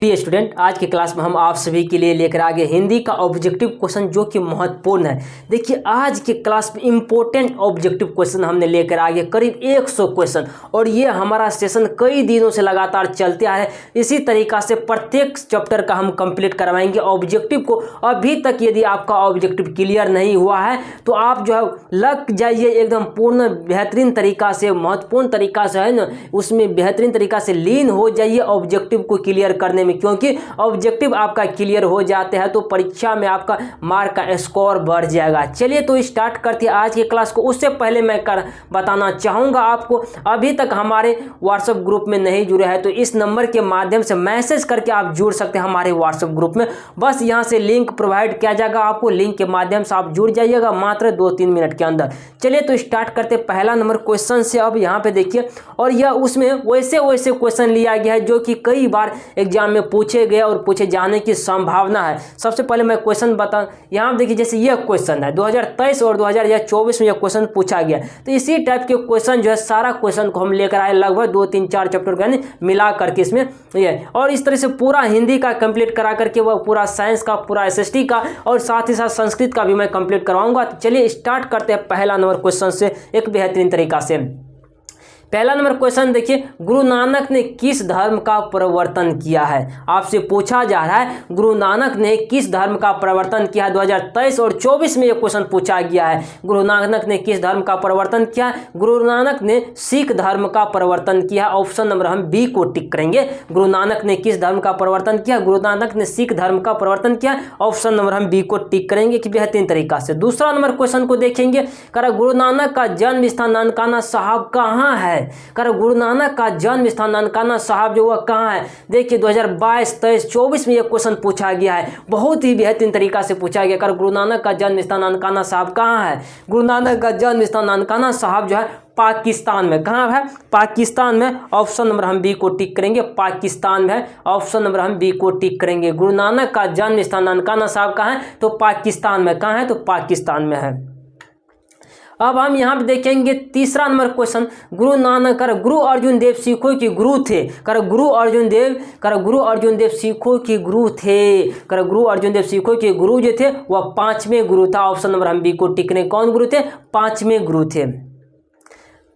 प्रिय स्टूडेंट, आज की क्लास में हम आप सभी के लिए लेकर आ गए हिंदी का ऑब्जेक्टिव क्वेश्चन जो कि महत्वपूर्ण है। देखिए, आज की क्लास में इंपॉर्टेंट ऑब्जेक्टिव क्वेश्चन हमने लेकर आ गए करीब 100 क्वेश्चन, और ये हमारा सेशन कई दिनों से लगातार चलते आ रहा है। इसी तरीका से प्रत्येक चैप्टर का हम कंप्लीट करवाएंगे ऑब्जेक्टिव को। अभी तक यदि आपका ऑब्जेक्टिव क्लियर नहीं हुआ है तो आप जो है लग जाइए एकदम पूर्ण बेहतरीन तरीका से, महत्वपूर्ण तरीका से है ना, उसमें बेहतरीन तरीका से लीन हो जाइए ऑब्जेक्टिव को क्लियर करने, क्योंकि ऑब्जेक्टिव आपका क्लियर हो जाते हैं तो परीक्षा में आपका मार्क का स्कोर बढ़ जाएगा। चलिए तो स्टार्ट करते हैं आज की क्लास को। उससे पहले मैं बताना चाहूँगा आपको, अभी तक हमारे व्हाट्सएप ग्रुप में नहीं जुड़े हैं तो इस नंबर के माध्यम से मैसेज करके आप जुड़ सकते हैं हमारे व्हाट्सएप ग्रुप में। बस यहाँ से लिंक प्रोवाइड किया जाएगा आपको, लिंक के माध्यम से आप जुड़ जाइएगा मात्र 2-3 मिनट के अंदर। चलिए तो स्टार्ट करते पहला नंबर क्वेश्चन से। अब यहाँ पे देखिए, और यह उसमें वैसे क्वेश्चन लिया गया है जो कि कई बार एग्जाम में पूछे गए और पूछे जाने की संभावना है। सबसे पहले मैं क्वेश्चन बता, यहाँ देखिए जैसे यह क्वेश्चन है 2023 और 2024 में यह क्वेश्चन पूछा गया, तो इसी टाइप के क्वेश्चन जो है सारा क्वेश्चन को हम लेकर आए, लगभग 2-3-4 चैप्टर का मिला करके इसमें ये, और इस तरह से पूरा हिंदी का कंप्लीट करा करके वह पूरा साइंस का, पूरा एसएसटी का और साथ ही साथ संस्कृत का भी मैं कंप्लीट करवाऊंगा। तो चलिए स्टार्ट करते हैं पहला नंबर क्वेश्चन से एक बेहतरीन तरीका से। पहला नंबर क्वेश्चन देखिए, गुरु नानक ने किस धर्म का प्रवर्तन किया है? आपसे पूछा जा रहा है गुरु नानक ने किस धर्म का प्रवर्तन किया है। 2023 और 24 में यह क्वेश्चन पूछा गया है। गुरु नानक ने किस धर्म का प्रवर्तन किया? गुरु नानक ने सिख धर्म का प्रवर्तन किया। ऑप्शन नंबर हम बी को टिक करेंगे। गुरु नानक ने किस धर्म का प्रवर्तन किया? गुरु नानक ने सिख धर्म का प्रवर्तन किया। ऑप्शन नंबर हम बी को टिक करेंगे कि बेहतरीन तरीका से। दूसरा नंबर क्वेश्चन को देखेंगे, करा गुरु नानक का जन्म स्थान ननकाना साहब कहाँ है? कर गुरु नानक का जन्म स्थान ननकाना साहब जो वह कहाँ है? देखिए 2022, 23, 24 में यह क्वेश्चन पूछा गया है, बहुत ही बेहतरीन तरीका से पूछा गया। कर गुरु नानक का जन्म स्थान ननकाना साहब कहाँ है? गुरु नानक का जन्म स्थान ननकाना साहब जो है पाकिस्तान में। कहाँ है? पाकिस्तान में। ऑप्शन नंबर हम बी को टिक करेंगे, पाकिस्तान में है। ऑप्शन नंबर हम बी को टिक करेंगे। गुरु नानक का जन्म स्थान ननकाना साहब कहाँ है? तो पाकिस्तान में। कहाँ है? तो पाकिस्तान में है। अब हम यहाँ पे देखेंगे तीसरा नंबर क्वेश्चन, गुरु नानक कर गुरु अर्जुन देव सिखों के गुरु थे। कर गुरु अर्जुन देव सिखों के गुरु थे। कर गुरु अर्जुन देव सिखों के गुरु जो थे वह 5वें गुरु था। ऑप्शन नंबर हम बी को टिक करें। कौन गुरु थे? 5वें गुरु थे।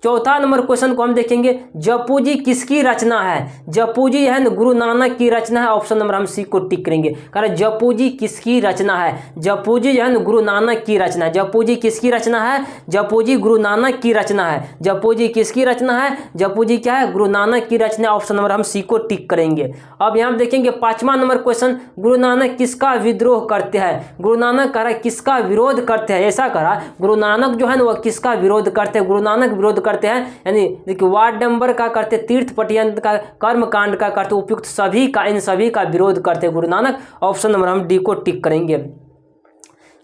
चौथा नंबर क्वेश्चन को हम देखेंगे, जपू जी किसकी रचना है? जपू जी है ना गुरु नानक की रचना है। ऑप्शन नंबर हम सी को टिक करेंगे। कारण जपू जी किसकी रचना है? जपू जी है ना गुरु नानक की रचना है। जपू जी किसकी रचना है? जपू जी गुरु नानक की रचना है। जपू जी किसकी रचना है? जपू जी क्या है? गुरु नानक की रचना। ऑप्शन नंबर हम सी को टिक करेंगे। अब यहाँ देखेंगे 5वां नंबर क्वेश्चन, गुरु नानक किसका विद्रोह करते हैं? गुरु नानक करा किसका विरोध करते हैं? ऐसा करा गुरु नानक जो है ना वह किसका विरोध करते हैं? गुरु नानक विरोध करते हैं, यानी देखिए वार्ड नंबर का करते, तीर्थ पटियंत का, कर्म कांड का करते, उपयुक्त सभी का, इन सभी का विरोध करते गुरु नानक। ऑप्शन नंबर हम डी को टिक करेंगे।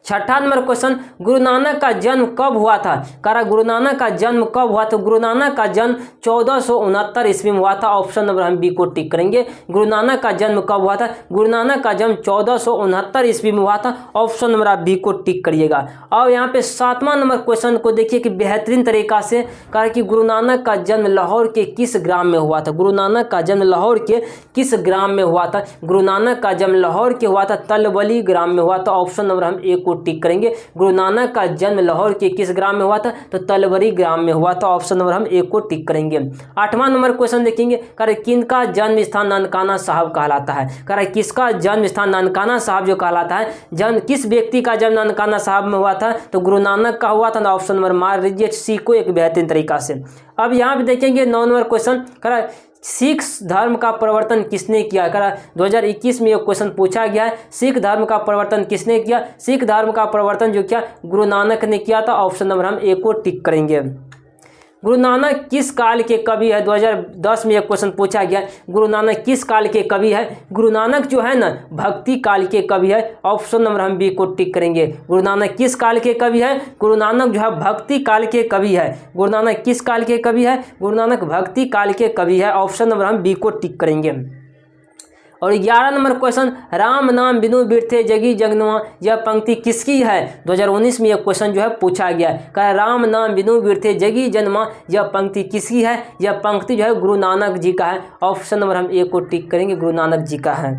छठा नंबर क्वेश्चन, गुरु नानक का जन्म कब हुआ था? करा गुरु नानक का जन्म कब हुआ? तो गुरु नानक का जन्म 1469 ईस्वी में हुआ था। ऑप्शन नंबर हम बी को टिक करेंगे। गुरु नानक का जन्म कब हुआ था? गुरु नानक का जन्म 1469 ईस्वी में हुआ था। ऑप्शन नंबर आप बी को टिक करिएगा। और यहाँ पे 7वां नंबर क्वेश्चन को देखिए कि बेहतरीन तरीका से, कहा कि गुरु नानक का जन्म लाहौर के किस ग्राम में हुआ था? गुरु नानक का जन्म लाहौर के किस ग्राम में हुआ था? गुरु नानक का जन्म लाहौर के हुआ था, तलवली ग्राम में हुआ था। ऑप्शन नंबर हम ए को टिक करेंगे। गुरु नानक का जन्म लाहौर के किस ग्राम में हुआ था? तो तलवरी ग्राम में हुआ था। ऑप्शन नंबर हम ए को टिक करेंगे। 8वां नंबर क्वेश्चन देखेंगे, करे किनका जन्म स्थान ननकाना साहब कहलाता है? करे किसका जन्म स्थान ननकाना साहब जो कहलाता है? जन्म किस व्यक्ति का जन्म ननकाना साहब में हुआ था? तो गुरु नानक का हुआ था। ऑप्शन नंबर मार लीजिए सी को एक बेहतरीन तरीका से। अब यहाँ पे देखेंगे 9 नंबर क्वेश्चन, करा सिख धर्म का प्रवर्तन किसने किया? करा 2021 में यह क्वेश्चन पूछा गया है, सिख धर्म का प्रवर्तन किसने किया? सिख धर्म का प्रवर्तन जो किया गुरु नानक ने किया था। ऑप्शन नंबर हम ए को टिक करेंगे। गुरु नानक किस काल के कवि है? 2010 में यह क्वेश्चन पूछा गया, गुरु नानक किस काल के कवि है? गुरु नानक जो है ना भक्ति काल के कवि है। ऑप्शन नंबर हम बी को टिक करेंगे। गुरु नानक किस काल के कवि है? गुरु नानक जो है भक्ति काल के कवि है। गुरु नानक किस काल के कवि है? गुरु नानक भक्ति काल के कवि है। ऑप्शन नंबर हम बी को टिक करेंगे। और 11 नंबर क्वेश्चन, राम नाम बिनु बिरथे जगी जगनुआ, यह पंक्ति किसकी है? 2019 में यह क्वेश्चन जो है पूछा गया है। कहा राम नाम बिनु बिरथे जगी जन्मा, यह पंक्ति किसकी है? यह पंक्ति जो है गुरु नानक जी का है। ऑप्शन नंबर हम ए को टिक करेंगे, गुरु नानक जी का है।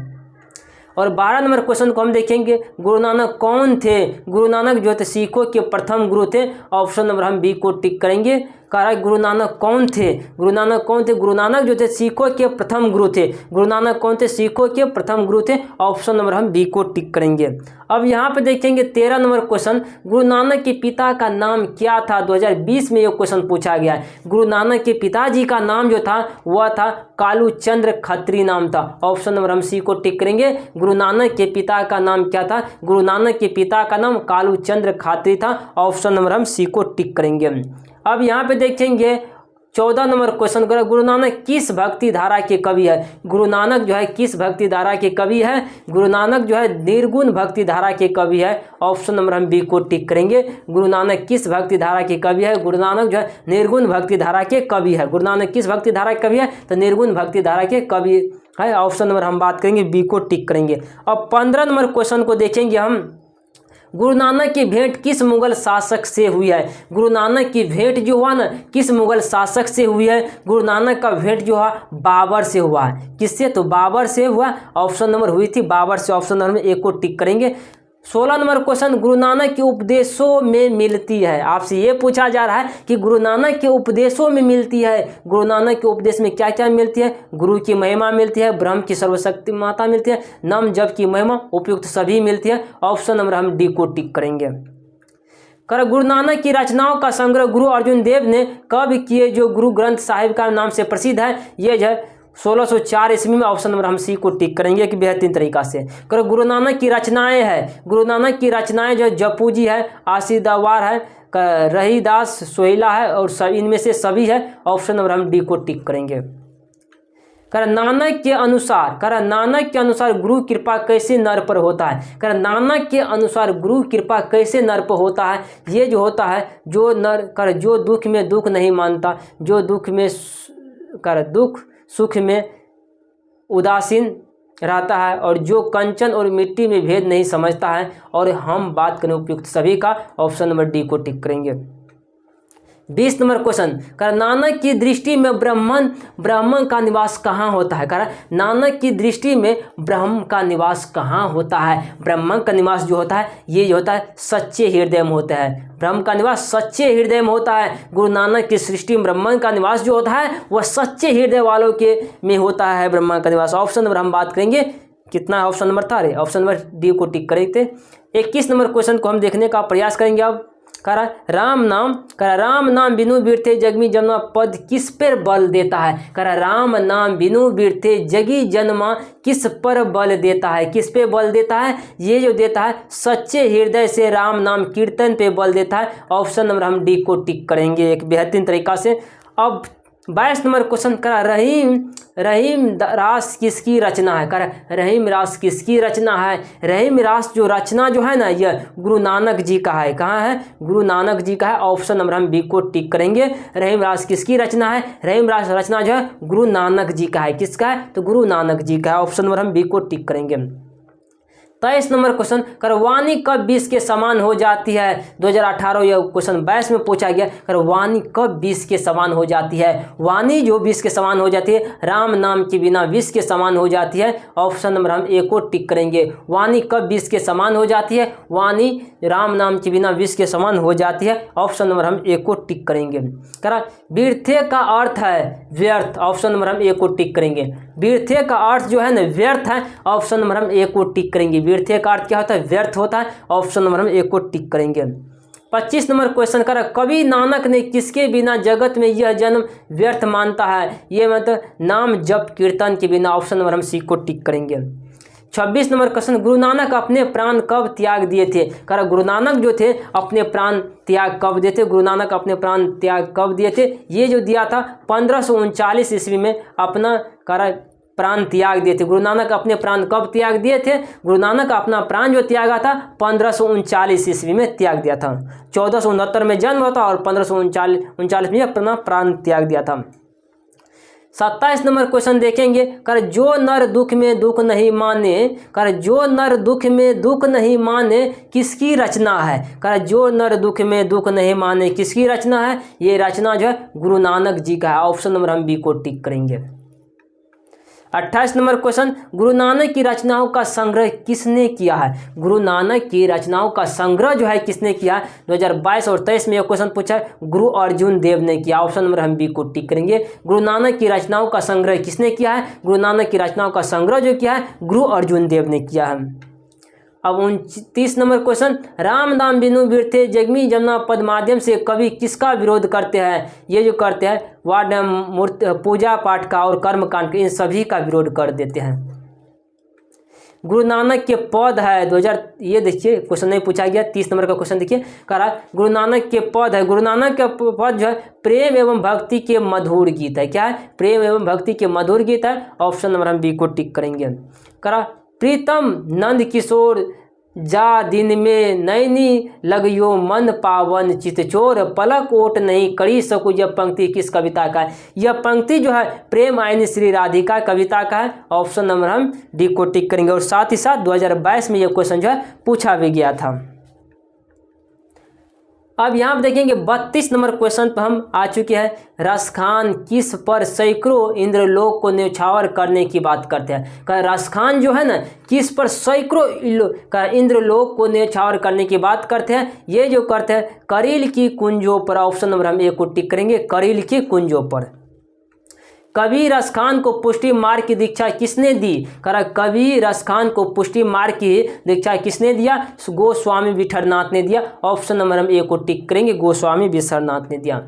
और 12 नंबर क्वेश्चन को हम देखेंगे, गुरु नानक कौन थे? गुरु नानक जो थे सिखों के प्रथम गुरु थे। ऑप्शन नंबर हम बी को टिक करेंगे। कह रहा है गुरु नानक कौन थे? गुरु नानक कौन थे? गुरु नानक जो थे सिखों के प्रथम गुरु थे। गुरु नानक कौन थे? सिखों के प्रथम गुरु थे। ऑप्शन नंबर हम बी को टिक करेंगे। अब यहाँ पे देखेंगे 13 नंबर क्वेश्चन, गुरु नानक के पिता का नाम क्या था? 2020 में ये क्वेश्चन पूछा गया है। गुरु नानक के पिताजी का नाम जो था वह था कालू चंद्र खत्री नाम था। ऑप्शन नंबर हम सी को टिक करेंगे। गुरु नानक के पिता का नाम क्या था? गुरु नानक के पिता का नाम कालू चंद्र खत्री था। ऑप्शन नंबर हम सी को टिक करेंगे। अब यहाँ पे देखेंगे 14 नंबर क्वेश्चन करें, गुरु नानक किस भक्ति धारा के कवि है? गुरु नानक जो है किस भक्ति धारा के कवि है? गुरु नानक जो है निर्गुण भक्ति धारा के कवि है। ऑप्शन नंबर हम बी को टिक करेंगे। गुरु नानक किस भक्ति धारा के कवि है? गुरु नानक जो है निर्गुण भक्ति धारा के कवि है। गुरु नानक किस भक्ति धारा के कवि है? तो निर्गुण भक्ति धारा के कवि है। ऑप्शन नंबर हम बात करेंगे, बी को टिक करेंगे। अब 15 नंबर क्वेश्चन को देखेंगे हम, गुरु नानक की भेंट किस मुगल शासक से हुई है? गुरु नानक की भेंट जो हुआ ना किस मुगल शासक से हुई है? गुरु नानक का भेंट जो हुआ बाबर से हुआ है। किससे? तो बाबर से हुआ। ऑप्शन नंबर हुई थी बाबर से। ऑप्शन नंबर में ए को टिक करेंगे। 16 नंबर क्वेश्चन, गुरु नानक के उपदेशों में मिलती है। आपसे ये पूछा जा रहा है कि गुरु नानक के उपदेशों में मिलती है। गुरु नानक के उपदेश में क्या क्या मिलती है? गुरु की महिमा मिलती है, ब्रह्म की सर्वशक्ति माता मिलती है, नाम जप की महिमा, उपयुक्त सभी मिलती है। ऑप्शन नंबर हम डी को टिक करेंगे। कर गुरु नानक की रचनाओं का संग्रह गुरु अर्जुन देव ने कब किए, जो गुरु ग्रंथ साहिब का नाम से प्रसिद्ध है? ये जो है 1604 ईस्वी में। ऑप्शन नंबर हम सी को टिक करेंगे कि बेहतरीन तरीका से। करो गुरु नानक की रचनाएं है, गुरु नानक की रचनाएं जो जपू जी है, आशीदावार है, रहीदास, सोहिला है और सब इनमें से सभी है। ऑप्शन नंबर हम डी को टिक करेंगे। नानक के अनुसार गुरु कृपा कैसे नर पर होता है? नानक के अनुसार गुरु कृपा कैसे नर पर होता है? ये जो होता है जो नर जो दुख में दुख नहीं मानता, जो दुख में दुख सुख में उदासीन रहता है और जो कंचन और मिट्टी में भेद नहीं समझता है। और हम बात करें उपयुक्त सभी का। ऑप्शन नंबर डी को टिक करेंगे। 20 नंबर क्वेश्चन, नानक की दृष्टि में ब्राह्मण का निवास कहाँ होता है? नानक की दृष्टि में ब्रह्म का निवास कहाँ होता है? ब्रह्म का निवास जो होता है ये जो होता है सच्चे हृदय में होता है। ब्रह्म का निवास सच्चे हृदय में होता है। गुरु नानक की सृष्टि में ब्रह्म का निवास जो होता है वह सच्चे हृदय वालों के में होता है ब्रह्म का निवास। ऑप्शन नंबर हम बात करेंगे, कितना ऑप्शन नंबर था? अरे ऑप्शन नंबर डी को टिक करेंगे। 21 नंबर क्वेश्चन को हम देखने का प्रयास करेंगे। अब राम नाम बिनु बिरथे जगमी जन्मा पद किस पर बल देता है? राम नाम बिनु बिरथे जगी जन्मा किस पर बल देता है? किस पे बल देता है? ये जो देता है सच्चे हृदय से राम नाम कीर्तन पे बल देता है। ऑप्शन नंबर हम डी को टिक करेंगे एक बेहतरीन तरीका से। अब 22 नंबर क्वेश्चन रहीम रास किसकी रचना है? रहीम रास किसकी रचना है? रहीम रास जो रचना जो है ना यह गुरु नानक जी का है। कहाँ है? गुरु नानक जी का है। ऑप्शन नंबर हम बी को टिक करेंगे। रहीम रास किसकी रचना है? रहीम रास रचना जो है गुरु नानक जी का है। किसका है? तो गुरु नानक जी का है। ऑप्शन नंबर हम बी को टिक करेंगे। 23 नंबर क्वेश्चन, वाणी कब 20 के समान हो जाती है? 2018 यह क्वेश्चन 22 में पूछा गया। वाणी कब 20 के समान हो जाती है? वाणी जो 20 के समान हो जाती है राम नाम के बिना 20 के समान हो जाती है। ऑप्शन नंबर हम ए को टिक करेंगे। वाणी कब 20 के समान हो जाती है? वाणी राम नाम के बिना 20 के समान हो जाती है। ऑप्शन नंबर हम ए को टिक करेंगे। व्यर्थे का अर्थ है व्यर्थ। ऑप्शन नंबर हम ए को टिक करेंगे। व्यर्थे का अर्थ जो है ना व्यर्थ है। ऑप्शन नंबर हम ए को टिक करेंगे। व्यर्थे का अर्थ क्या होता है? व्यर्थ होता है। ऑप्शन नंबर हम ए को टिक करेंगे। 25 नंबर क्वेश्चन कवि नानक ने किसके बिना जगत में यह जन्म व्यर्थ मानता है? ये मतलब नाम जप कीर्तन के बिना। ऑप्शन नंबर हम सी को टिक करेंगे। 26 नंबर क्वेश्चन, गुरु नानक अपने प्राण कब त्याग दिए थे? गुरु नानक जो थे अपने प्राण त्याग कब दिए थे? गुरु नानक अपने प्राण त्याग कब दिए थे? ये जो दिया था 1539 ईस्वी में अपना प्राण त्याग दिए थे। गुरु नानक अपने प्राण कब त्याग दिए थे? गुरु नानक अपना प्राण जो त्यागा था 1539 ईस्वी में त्याग दिया था। 1469 में जन्म हुआ था और 1539 में अपना प्राण त्याग दिया था। 27 नंबर क्वेश्चन देखेंगे, कर जो नर दुख में दुख नहीं माने, कर जो नर दुख में दुख नहीं माने किसकी रचना है, कर जो नर दुख में दुख नहीं माने किसकी रचना है, ये रचना जो है गुरु नानक जी का है। ऑप्शन नंबर हम बी को टिक करेंगे। 28 नंबर क्वेश्चन, गुरु नानक की रचनाओं का संग्रह किसने किया है, गुरु नानक की रचनाओं का संग्रह जो है किसने किया है। 2022 और 23 में यह क्वेश्चन पूछा है, गुरु अर्जुन देव ने किया। ऑप्शन नंबर हम बी को टिक करेंगे। गुरु नानक की रचनाओं का संग्रह किसने किया है, गुरु नानक की रचनाओं का संग्रह जो किया है गुरु अर्जुन देव ने किया है। अब 29 नंबर क्वेश्चन, राम नाम बिनु बिरथे जगमी जमुना पद माध्यम से कवि किसका विरोध करते हैं, ये जो करते हैं वार्ड मूर्ति पूजा पाठ का और कर्मकांड का, इन सभी का विरोध कर देते हैं। गुरु नानक के पद है 2000, ये देखिए क्वेश्चन नहीं पूछा गया। 30 नंबर का क्वेश्चन देखिए, करा गुरु नानक के पद है, गुरु नानक का पद जो है प्रेम एवं भक्ति के मधुर गीत है। क्या है, प्रेम एवं भक्ति के मधुर गीत है। ऑप्शन नंबर हम बी को टिक करेंगे। करा प्रीतम नंद किशोर जा दिन में नैनी लगियो मन पावन चितचोर पलक ओट नहीं करी सकूँ। यह पंक्ति किस कविता का है, यह पंक्ति जो है प्रेम आयनी श्री राधिका कविता का है। ऑप्शन नंबर हम डी को टिक करेंगे। और साथ ही साथ 2022 में यह क्वेश्चन जो है पूछा भी गया था। अब यहाँ पर देखेंगे 32 नंबर क्वेश्चन पर हम आ चुके हैं। रसखान किस पर सैकड़ों इंद्रलोक को न्यौछावर करने की बात करते हैं। रसखान जो है ना किस पर सैकड़ों इंद्रलोक को न्यौछावर करने की बात करते हैं, ये जो करते हैं करील की कुंजों पर। ऑप्शन नंबर हम ए को टिक करेंगे, करील की कुंजों पर। कवि रसखान को पुष्टि मार्ग की दीक्षा किसने दी, कवि रसखान को पुष्टि मार्ग की दीक्षा किसने दिया, गोस्वामी विठरनाथ ने दिया। ऑप्शन नंबर हम ए को टिक करेंगे, गोस्वामी विठरनाथ ने दिया।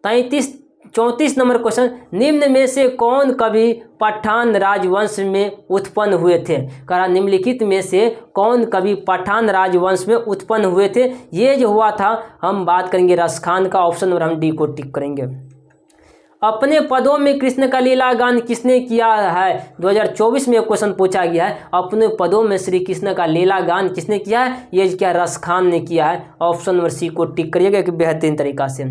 34 नंबर क्वेश्चन, निम्न में से कौन कवि पठान राजवंश में उत्पन्न हुए थे। निम्नलिखित में से कौन कवि पठान राजवंश में उत्पन्न हुए थे, ये जो हुआ था हम बात करेंगे रसखान का। ऑप्शन नंबर हम डी को टिक करेंगे। अपने पदों में कृष्ण का लीला गान किसने किया है, 2024 में क्वेश्चन पूछा गया है। अपने पदों में श्री कृष्ण का लीला गान किसने किया है, ये क्या रसखान ने किया है। ऑप्शन नंबर सी को टिक करिएगा कि बेहतरीन तरीका से।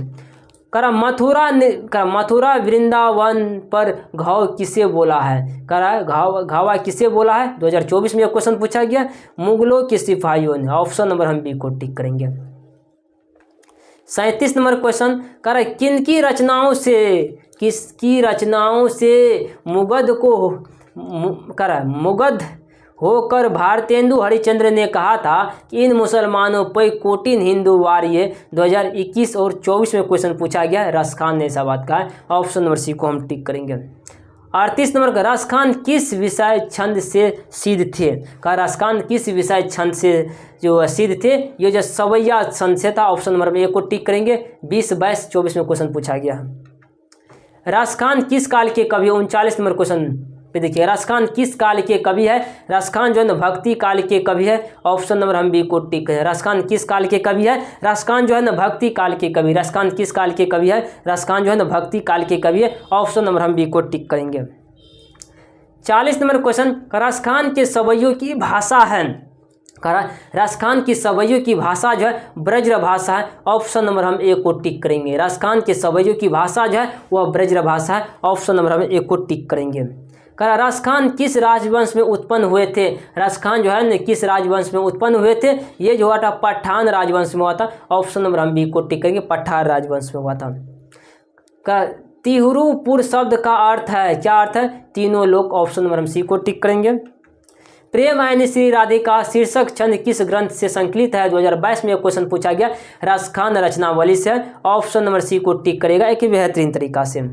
मथुरा वृंदावन पर घाव किसे बोला है, घावा किसे बोला है, 2024 में क्वेश्चन पूछा गया। मुगलों के सिपाहियों ने। ऑप्शन नंबर हम बी को टिक करेंगे। 37 नंबर क्वेश्चन, किसकी रचनाओं से मुग्ध होकर भारतेंदु हरिश्चंद्र ने कहा था कि इन मुसलमानों पर कोटिन हिंदू वारिये। 2021 और 24 में क्वेश्चन पूछा गया, रसखान ने ऐसा बात कहा है। ऑप्शन नंबर सी को हम टिक करेंगे। 38 नंबर का, रसखान किस विषय छंद से सिद्ध थे, रसखान किस विषय छंद से जो सिद्ध थे, ये जो सवैया छंद से था। ऑप्शन नंबर ए को टिक करेंगे। 20, 22, 24 में क्वेश्चन पूछा गया। रसखान किस काल के कवि, 39 नंबर क्वेश्चन पे देखिए, रसखान किस काल के कवि है, रसखान जो है ना भक्ति काल के कवि है। ऑप्शन नंबर हम बी को टिक है। रसखान किस काल के कवि है, रसखान जो है ना भक्ति काल के कवि। रसखान किस काल के कवि है, रसखान जो है ना भक्ति काल के कवि है। ऑप्शन नंबर हम बी को टिक करेंगे। 40 नंबर क्वेश्चन, रसखान के सवैयों की भाषा है, रसखान की सवैयों की भाषा जो है ब्रज भाषा है। ऑप्शन नंबर हम ए को टिक करेंगे। रसखान के सवैयों की भाषा जो है वह ब्रज भाषा है। ऑप्शन नंबर हम ए को टिक करेंगे। रसखान किस राजवंश में उत्पन्न हुए थे, रसखान जो है न किस राजवंश में उत्पन्न हुए थे, ये जो हुआ था पठान राजवंश में हुआ था। ऑप्शन नंबर हम बी को टिक करेंगे, पठान राजवंश में हुआ था। तिहुरुपुर शब्द का अर्थ है, क्या अर्थ है, तीनों लोक। ऑप्शन नंबर हम सी को टिक करेंगे। प्रेम आयनी श्री राधिका शीर्षक छंद किस ग्रंथ से संकलित है, 2022 में क्वेश्चन पूछा गया, रसखान रचनावली से। ऑप्शन नंबर सी को टिक करेगा एक बेहतरीन तरीका से।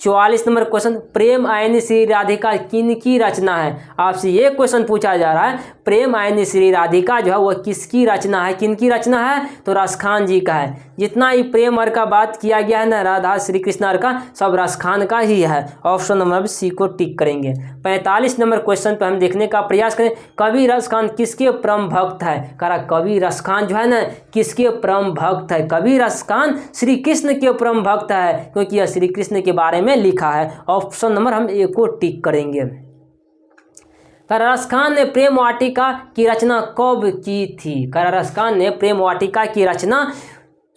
44 नंबर क्वेश्चन, प्रेम आयनी श्री राधिका किनकी रचना है। आपसे ये क्वेश्चन पूछा जा रहा है, प्रेम आयनी श्री राधिका जो है वह किसकी रचना है, किनकी रचना है, तो रसखान जी का है। जितना ही प्रेम अर्घ का बात किया गया है ना, राधा श्री कृष्ण अर्घ का, सब रसखान का ही है। ऑप्शन नंबर सी को टिक करेंगे। 45 नंबर क्वेश्चन पर हम देखने का प्रयास करें, कवि रसखान किसके परम भक्त है। कवि रसखान जो है ना किसके परम भक्त है, कवि रसखान श्री कृष्ण के परम भक्त है, क्योंकि यह श्री कृष्ण के बारे में लिखा है। ऑप्शन नंबर हम ए को टिक करेंगे। रसखान ने प्रेम वाटिका की रचना कब की थी। रसखान ने प्रेम वाटिका की रचना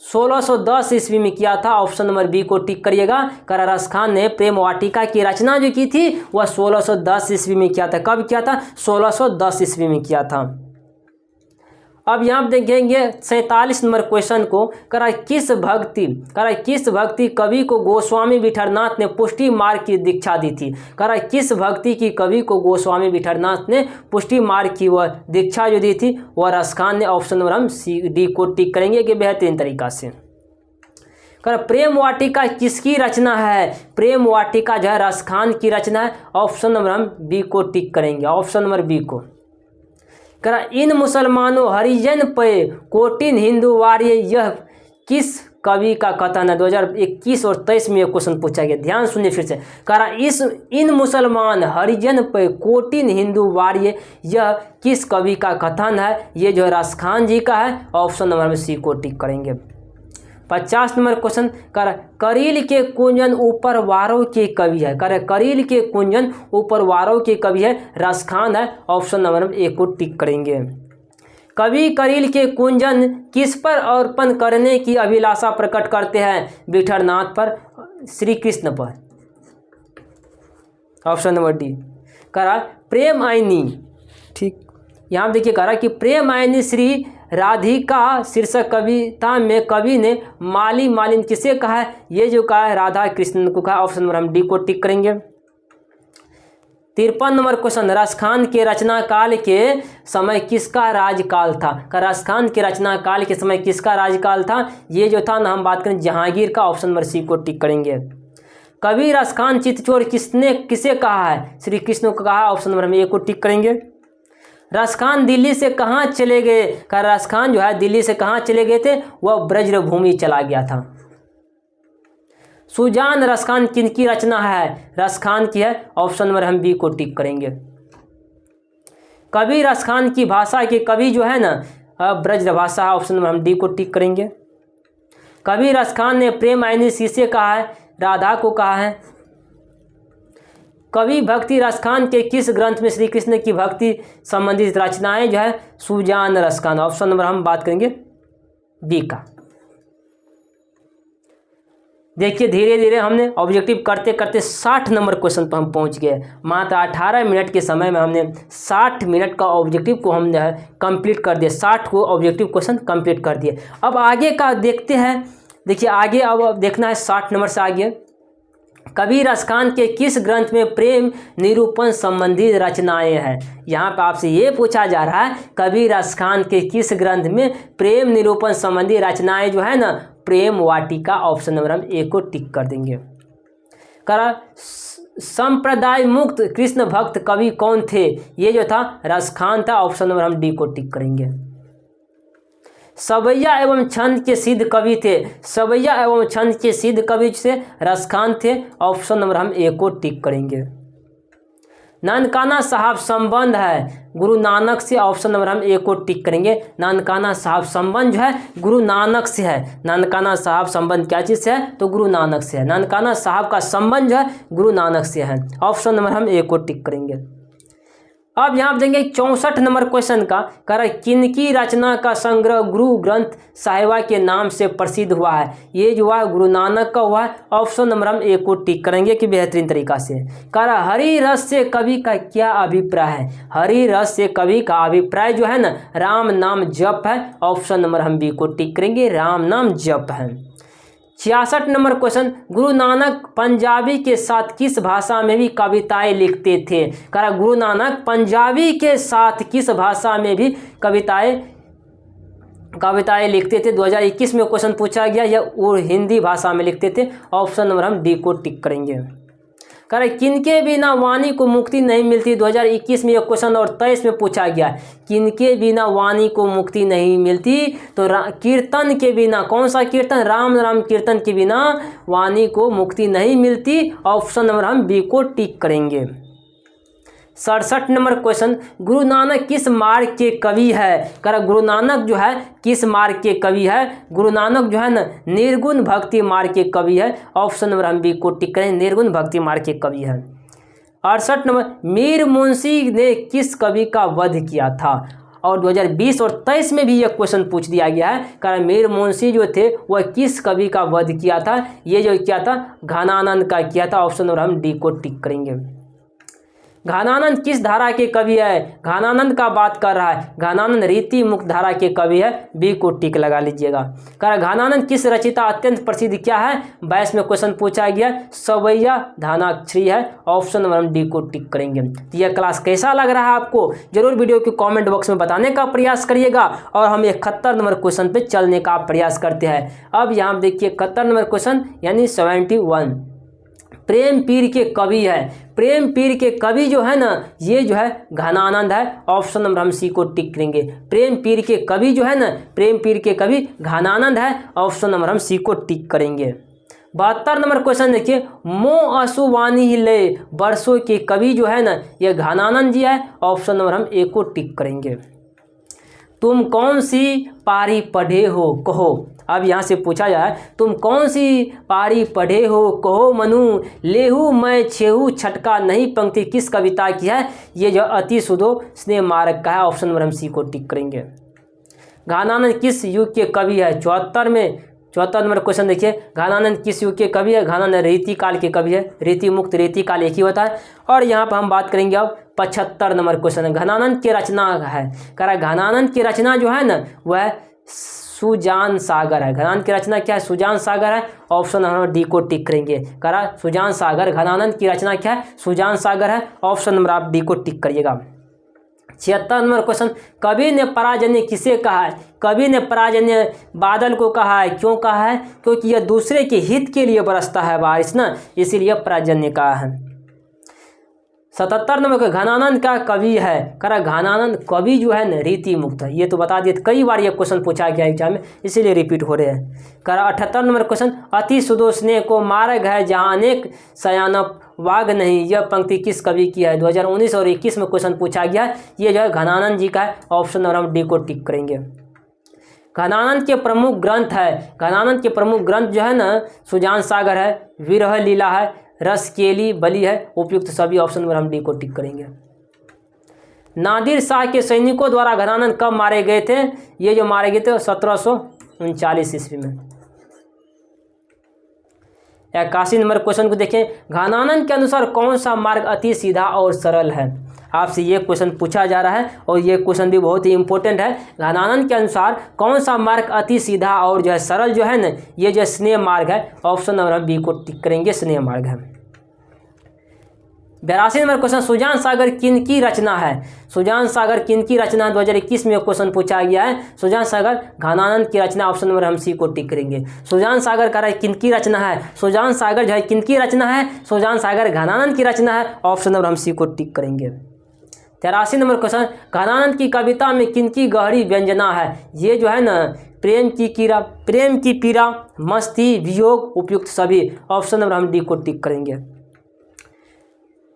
1610 ईस्वी में किया था, ऑप्शन नंबर बी को टिक करिएगा। रस खान ने प्रेम वाटिका की रचना जो की थी वह 1610 ईस्वी में किया था। कब किया था? 1610 ईस्वी में किया था। अब यहाँ देखेंगे 47 नंबर क्वेश्चन को। किस भक्ति कवि को गोस्वामी विठलनाथ ने पुष्टि मार्ग की दीक्षा दी थी? किस भक्ति की कवि को गोस्वामी विठलनाथ ने पुष्टि मार्ग की वह दीक्षा जो दी थी वह रस खान ने। ऑप्शन नंबर हम सी डी को टिक करेंगे कि बेहतरीन तरीका से। प्रेम वाटिका किसकी रचना है? प्रेम वाटिका जो है रस खान की रचना है। ऑप्शन नंबर हम बी को टिक करेंगे, ऑप्शन नंबर बी को। इन मुसलमानों हरिजन पे कोटिन हिंदू वार्य, यह किस कवि का कथन है? 2021 और 23 में यह क्वेश्चन पूछा गया, ध्यान सुनिए फिर से। इन मुसलमान हरिजन पे कोटिन हिंदू वार्य, यह किस कवि का कथन है? ये जो है रस खान जी का है। ऑप्शन नंबर में सी को टिक करेंगे। 50 नंबर क्वेश्चन। करील के कुंजन ऊपर वारों के कवि है? करील के कुंजन ऊपर वारों के कवि है, रस खान है। ऑप्शन नंबर ए को टिक करेंगे। कवि करील के कुंजन किस पर अर्पण करने की अभिलाषा प्रकट करते हैं? विठलनाथ पर, श्री कृष्ण पर। Option number D. प्रेम आईनी, ठीक, यहाँ देखिए कि प्रेम आईनी श्री राधिका शीर्षक कविता में कवि ने माली मालिन किसे कहा है? ये जो कहा है राधा कृष्ण को कहा। ऑप्शन नंबर हम डी को टिक करेंगे। 53 नंबर क्वेश्चन। रस खान के रचना काल के समय किसका राजकाल था? रस खान के रचना काल के समय किसका राजकाल था? ये जो था ना हम बात करें जहांगीर का। ऑप्शन नंबर सी को टिक करेंगे। कवि रस खान चित्तचोर किसे कहा है? श्री कृष्ण को कहा। ऑप्शन नंबर हम ए को टिक करेंगे। रस खान दिल्ली से कहाँ चले गए? रस खान जो है दिल्ली से कहाँ चले गए थे? वह ब्रजभूमि चला गया था। सुजान रस खान किनकी रचना है? रस खान की है। ऑप्शन नंबर हम बी को टिक करेंगे। कवि रस खान की भाषा के कवि जो है ना ब्रज भाषा। ऑप्शन नंबर हम डी को टिक करेंगे। कवि रस खान ने प्रेम आईनी किसे कहा है? राधा को कहा है। कवि भक्ति रस खान के किस ग्रंथ में श्री कृष्ण की भक्ति संबंधित रचनाएं जो है? सुजान रस खान। ऑप्शन नंबर हम बात करेंगे बी का। देखिए धीरे धीरे हमने ऑब्जेक्टिव करते करते 60 नंबर क्वेश्चन पर हम पहुंच गए। मात्र 18 मिनट के समय में हमने 60 मिनट का ऑब्जेक्टिव को हम जो है कंप्लीट कर दिए। 60 को ऑब्जेक्टिव क्वेश्चन कंप्लीट कर दिए। अब आगे का देखते हैं। देखिए आगे अब देखना है 60 नंबर से आगे। कवि रस खान के किस ग्रंथ में प्रेम निरूपण संबंधी रचनाएं हैं? यहाँ पे आपसे ये पूछा जा रहा है कवि रस खान के किस ग्रंथ में प्रेम निरूपण संबंधी रचनाएं जो है ना? प्रेम वाटिका। ऑप्शन नंबर हम ए को टिक कर देंगे। संप्रदाय मुक्त कृष्ण भक्त कवि कौन थे? ये जो था रस खान था। ऑप्शन नंबर हम डी को टिक करेंगे। सवैया एवं छंद के सिद्ध कवि थे। सवैया एवं छंद के सिद्ध कवि से रस खान थे। ऑप्शन नंबर हम ए को टिक करेंगे। ननकाना साहब संबंध है गुरु नानक से। ऑप्शन नंबर हम ए को टिक करेंगे। ननकाना साहब संबंध जो है गुरु नानक से है। ननकाना साहब संबंध क्या चीज़ से है? तो गुरु नानक से है। ननकाना साहब का संबंध जो है गुरु नानक से है। ऑप्शन नंबर हम ए को टिक करेंगे। अब यहाँ देंगे 64 नंबर क्वेश्चन का। किनकी रचना का संग्रह गुरु ग्रंथ साहिबा के नाम से प्रसिद्ध हुआ है? ये जो हुआ गुरु नानक का हुआ है। ऑप्शन नंबर हम ए को टिक करेंगे कि बेहतरीन तरीका से। हरि रस से कवि का क्या अभिप्राय है? हरि रस से कवि का अभिप्राय जो है ना राम नाम जप है। ऑप्शन नंबर हम बी को टिक करेंगे। राम नाम जप है। 66 नंबर क्वेश्चन। गुरु नानक पंजाबी के साथ किस भाषा में भी कविताएं लिखते थे? गुरु नानक पंजाबी के साथ किस भाषा में भी कविताएं लिखते थे? 2021 में क्वेश्चन पूछा गया। या वो हिंदी भाषा में लिखते थे। ऑप्शन नंबर हम डी को टिक करेंगे। किनके बिना वाणी को मुक्ति नहीं मिलती? 2021 में यह क्वेश्चन और 23 में पूछा गया। किनके बिना वाणी को मुक्ति नहीं मिलती? तो कीर्तन के बिना। कौन सा कीर्तन? राम नाम कीर्तन के बिना वाणी को मुक्ति नहीं मिलती। ऑप्शन नंबर हम बी को टिक करेंगे। 67 नंबर क्वेश्चन। गुरु नानक किस मार्ग के कवि है? गुरु नानक जो है किस मार्ग के कवि है? गुरु नानक जो है ना निर्गुण भक्ति मार्ग के कवि है। ऑप्शन नंबर हम बी को टिक करें। निर्गुण भक्ति मार्ग के कवि है। 68 नंबर। मीर मुंशी ने किस कवि का वध किया था? और 2020 और 23 में भी यह क्वेश्चन पूछ दिया गया है। कारण मीर मुंशी जो थे वह किस कवि का वध किया था, ये जो क्या था, घनानंद का किया था। ऑप्शन नंबर हम डी को टिक करेंगे। घनानंद किस धारा के कवि है, घनानंद का बात कर रहा है, घनानंद रीति मुक्त धारा के कवि है, बी को टिक लगा लीजिएगा। कारण घनानंद किस रचयिता अत्यंत प्रसिद्ध क्या है, 22 में क्वेश्चन पूछा गया, सवैया धानाक्षरी है। ऑप्शन नंबर हम डी को टिक करेंगे। तो यह क्लास कैसा लग रहा है आपको, जरूर वीडियो के कॉमेंट बॉक्स में बताने का प्रयास करिएगा और हम 71 नंबर क्वेश्चन पे चलने का प्रयास करते हैं। अब यहाँ देखिए 71 नंबर क्वेश्चन यानी 71 प्रेम पीर के कवि है। प्रेम पीर के कवि जो है ना, ये जो है घनानंद है। ऑप्शन नंबर हम सी को टिक करेंगे। प्रेम पीर के कवि जो है ना, प्रेम पीर के कवि घनानंद है। ऑप्शन नंबर हम सी को टिक करेंगे। 72 नंबर क्वेश्चन देखिए, मो असुवानी हिले वर्षों के कवि जो है ना, ये घनानंद जी है। ऑप्शन नंबर हम ए को टिक करेंगे। तुम कौन सी पारी पढ़े हो कहो। अब यहाँ से पूछा जाए, तुम कौन सी पारी पढ़े हो कहो मनु, लेहू मैं छेहू छटका नहीं, पंक्ति किस कविता की है, ये जो अति सुधो स्नेह मार्ग का है। ऑप्शन नंबर हम सी को टिक करेंगे। घनानंद किस युग के कवि है, 74 नंबर क्वेश्चन देखिए, घनानंद किस युग के कवि है, घनानंद रीति काल के कवि है। रीति मुक्त रीति काल एक ही होता है। और यहाँ पर हम बात करेंगे अब 75 नंबर क्वेश्चन, घनानंद की रचना है। कह घनानंद की रचना जो है ना, वह सुजान सागर है। घनानंद की रचना क्या है, सुजान सागर है। ऑप्शन नंबर डी को टिक करेंगे। करा सुजान सागर, घनानंद की रचना क्या है, सुजान सागर है। ऑप्शन नंबर आप डी को टिक करिएगा। 76 नंबर क्वेश्चन, कवि ने पराजन्य किसे कहा है। कवि ने पराजन्य बादल को कहा है। क्यों कहा है, क्योंकि यह दूसरे के हित के लिए बरसता है बारिश ना, इसीलिए पराजन्य कहा है। 77 नंबर का घनानंद का कवि है। करा घनानंद कवि जो है ना रीति मुक्त है। ये तो बता दिए, कई बार ये क्वेश्चन पूछा गया एग्जाम में, इसीलिए रिपीट हो रहे हैं। करा 78 नंबर क्वेश्चन, अति सुदो स्नेह को मार्ग है जहाँ अनेक सयानप वाग नहीं, यह पंक्ति किस कवि की है। 2019 और 21 में क्वेश्चन पूछा गया, ये जो है घनानंद जी का है। ऑप्शन नंबर हम डी को टिक करेंगे। घनानंद के प्रमुख ग्रंथ है। घनानंद के प्रमुख ग्रंथ जो है ना, सुजान सागर है, विरह लीला है, रस केली बली है। उपयुक्त सभी ऑप्शन नंबर हम डी को टिक करेंगे। नादिर शाह के सैनिकों द्वारा घनानंद कब मारे गए थे, ये जो मारे गए थे 1739 ईस्वी में। 81 नंबर क्वेश्चन को देखें, घनानंद के अनुसार कौन सा मार्ग अति सीधा और सरल है। आपसे ये क्वेश्चन पूछा जा रहा है और ये क्वेश्चन भी बहुत ही इंपॉर्टेंट है। घनानंद के अनुसार कौन सा मार्ग अति सीधा और जो है सरल जो है ना, ये जो स्नेह मार्ग है। ऑप्शन नंबर हम बी को टिक करेंगे, स्नेह मार्ग है। 82 नंबर क्वेश्चन, सुजान सागर किन की रचना है। सुजान सागर किन की रचना है, 2021 में क्वेश्चन पूछा गया है। सुजान सागर घनानंद की रचना। ऑप्शन नंबर हम सी को टिक करेंगे। सुजान सागर का किन की रचना है, सुजान सागर जो है किन की रचना है, सुजान सागर घनानंद की रचना है। ऑप्शन नंबर हम सी को टिक करेंगे। 83 नंबर क्वेश्चन, घनानंद की कविता में किन की गहरी व्यंजना है, ये जो है ना प्रेम की पीड़ा, मस्ती, वियोग, उपयुक्त सभी। ऑप्शन नंबर हम डी को टिक करेंगे।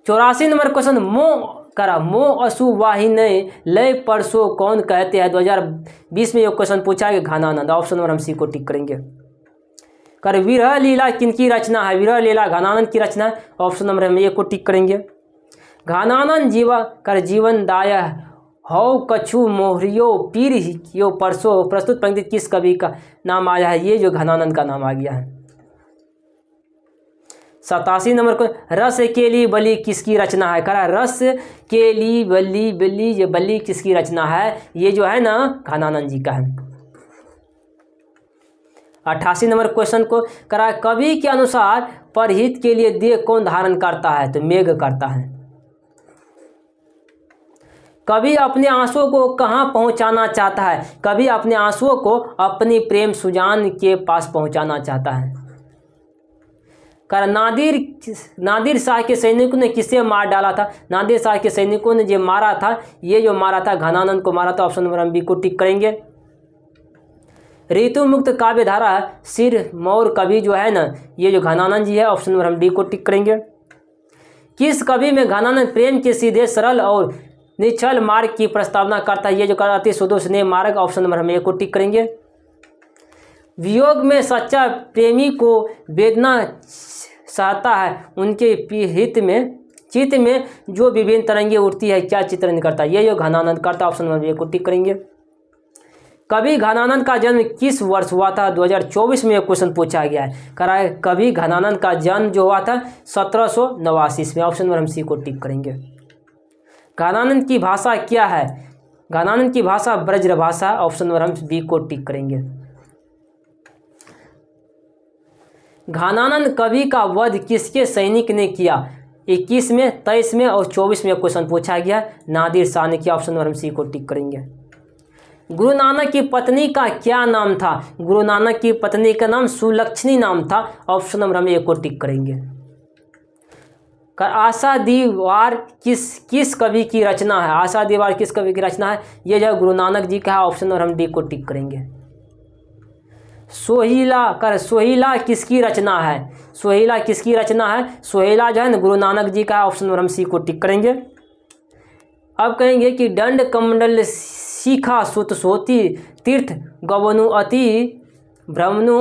84 नंबर क्वेश्चन, मो असु वाहिने लय परसो कौन कहते हैं। 2020 में ये क्वेश्चन पूछा है, घनानंद। ऑप्शन नंबर हम सी को टिक करेंगे। कर विरह लीला किनकी रचना है, विरह लीला घनानंद की रचना है। ऑप्शन नंबर हम ए को टिक करेंगे। घनानंद जीवन दाय हौ कछु मोहरियो पीर यो परसो, प्रस्तुत पंक्ति किस कवि का नाम आया है, ये जो घनानंद का नाम आ गया है। 87 नंबर को, रस केली बली किसकी रचना है। करा रस केली बली ये बली किसकी रचना है, ये जो है ना घनानंद जी का है। 88 नंबर क्वेश्चन को, करा कवि के अनुसार परहित के लिए देह कौन धारण करता है, तो मेघ करता है। कवि अपने आंसुओं को कहाँ पहुँचाना चाहता है, कवि अपने आंसुओं को अपनी प्रेम सुजान के पास पहुँचाना चाहता है। कर नादिर शाह के सैनिकों ने किसे मार डाला था, नादिर शाह के सैनिकों ने जो मारा था, ये जो मारा था घनानंद को मारा था। ऑप्शन नंबर हम बी को टिक करेंगे। ऋतु मुक्त काव्य धारा सिर मौर कवि जो है ना, ये जो घनानंद जी है। ऑप्शन नंबर हम डी को टिक करेंगे। किस कवि में घनानंद प्रेम के सीधे सरल और निश्चल मार्ग की प्रस्तावना करता है, ये जो अति सुदो स्नेह मार्ग। ऑप्शन नंबर हम ए को टिक करेंगे। वियोग में सच्चा प्रेमी को वेदना सहता है, उनके हित में चित्त में जो विभिन्न तरंगे उठती है क्या चित्रण करता है? ये जो घनानंद करता, ऑप्शन नंबर ए को टिक करेंगे। कवि घनानंद का जन्म किस वर्ष हुआ था? 2024 में एक क्वेश्चन पूछा गया है। करा है कवि घनानंद का जन्म जो हुआ था 1789 में, ऑप्शन नंबर हम सी को टिक करेंगे। घनानंद की भाषा क्या है? घनानंद की भाषा ब्रज भाषा, ऑप्शन नंबर हम बी को टिक करेंगे। घनानंद कवि का वध किसके सैनिक ने किया? 21 में, 23 में और 24 में क्वेश्चन पूछा गया, नादिर शाह ने किया, ऑप्शन नंबर हम सी को टिक करेंगे। गुरु नानक की पत्नी का क्या नाम था? गुरु नानक की पत्नी का नाम सुलक्षणी नाम था, ऑप्शन नंबर हम ए को टिक करेंगे। आशा दीवार किस कवि की रचना है? आशा दीवार किस कवि की रचना है? ये जो गुरु नानक जी का है, ऑप्शन नंबर हम डी को टिक करेंगे। सोहिला किसकी रचना है? सोहिला किसकी रचना है? सोहिला जो है ना गुरु नानक जी का, ऑप्शन नंबर हम सी को टिक करेंगे। अब कहेंगे कि दंड कमंडल शिखा सुत सोती तीर्थ गवनु अति भ्रमनु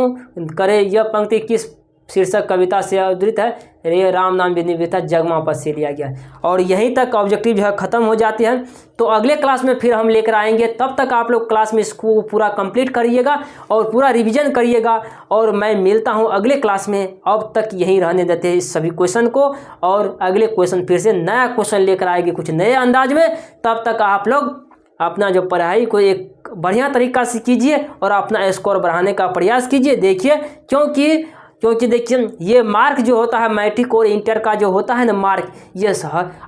करे, यह पंक्ति किस शीर्षक कविता से उद्धृत है? रे राम नाम विनिविता जगमा पद से लिया गया। और यहीं तक ऑब्जेक्टिव जो है ख़त्म हो जाती है। तो अगले क्लास में फिर हम लेकर आएंगे, तब तक आप लोग क्लास में इसको पूरा कंप्लीट करिएगा और पूरा रिवीजन करिएगा। और मैं मिलता हूं अगले क्लास में। अब तक यहीं रहने देते हैं इस सभी क्वेश्चन को, और अगले क्वेश्चन फिर से नया क्वेश्चन लेकर आएंगे कुछ नए अंदाज में। तब तक आप लोग अपना जो पढ़ाई को एक बढ़िया तरीका से कीजिए और अपना स्कोर बढ़ाने का प्रयास कीजिए। देखिए क्योंकि देखिए ये मार्क जो होता है मैट्रिक और इंटर का जो होता है ना मार्क, ये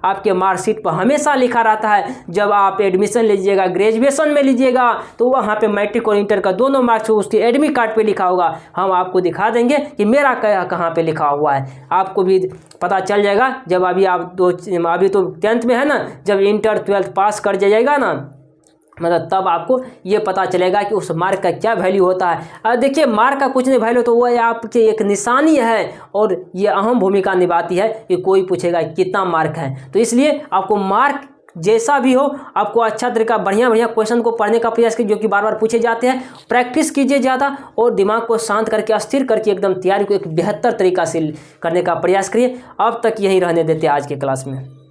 आपके मार्कशीट पर हमेशा लिखा रहता है। जब आप एडमिशन लीजिएगा, ग्रेजुएशन में लीजिएगा, तो वहाँ पे मैट्रिक और इंटर का दोनों मार्क्स उसके एडमिट कार्ड पे लिखा होगा। हम आपको दिखा देंगे कि मेरा कहाँ पे लिखा हुआ है, आपको भी पता चल जाएगा। जब अभी अभी तो 10th में है ना, जब इंटर 12th पास कर जाइएगा ना, मतलब तब आपको ये पता चलेगा कि उस मार्क का क्या वैल्यू होता है। देखिए मार्क का कुछ नहीं वैल्यू, तो वो आपके एक निशानी है और ये अहम भूमिका निभाती है कि कोई पूछेगा कितना मार्क है। तो इसलिए आपको मार्क जैसा भी हो, आपको अच्छा तरीका बढ़िया क्वेश्चन को पढ़ने का प्रयास कीजिए, जो कि बार बार पूछे जाते हैं। प्रैक्टिस कीजिए ज़्यादा और दिमाग को शांत करके अस्थिर करके एकदम तैयारी को एक बेहतर तरीका से करने का प्रयास करिए। अब तक यहीं रहने देते हैं आज के क्लास में।